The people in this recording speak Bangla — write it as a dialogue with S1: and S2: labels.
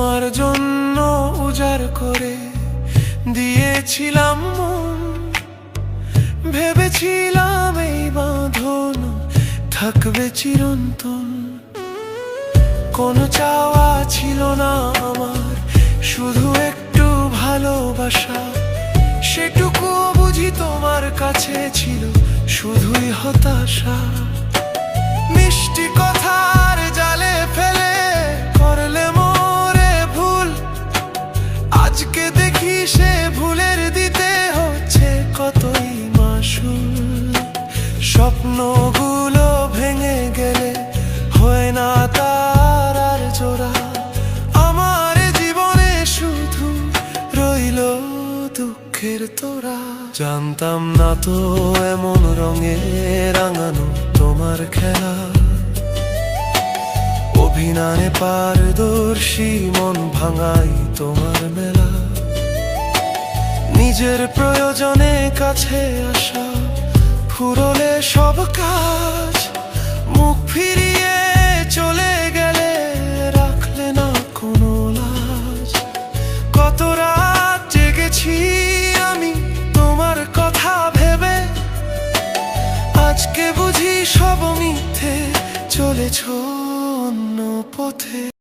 S1: তোমার জন্য উজাড় করে দিয়েছিলাম মন, ভেবেছিলাম এই বাঁধন থাকবে চিরন্তন। কোনো চাওয়া ছিল না আমার, শুধু একটু ভালোবাসা, সেটুকুও বুঝি তোমার কাছে ছিল শুধুই হতাশা। মিষ্টি কথার জালে ফেলে করলে মোরে ভুল, আজকে দেখি সে ভুলের দিতে হচ্ছে কতই মাসুল। স্বপ্নগুলো ভেঙে গেলে হয় না তার আর জোড়া, আমার জীবনে শুধু রইল দুঃখের তোরা। জানতাম না তো এমন রঙে রাঙানো তোমার খেলা, অভিনয়ে পারদর্শী মন ভাঙাই তোমার মেলা। নিজের প্রয়োজনে কাছে আসা ফুরলে সব কাজ, মুখ ফিরিয়ে চলে গেলে রাখলে না কোনো লাজ। কত রাত জেগেছি আমি তোমার কথা ভেবে, আজকে বুঝি সব মিথ্যে, চলেছ অন্য পথে।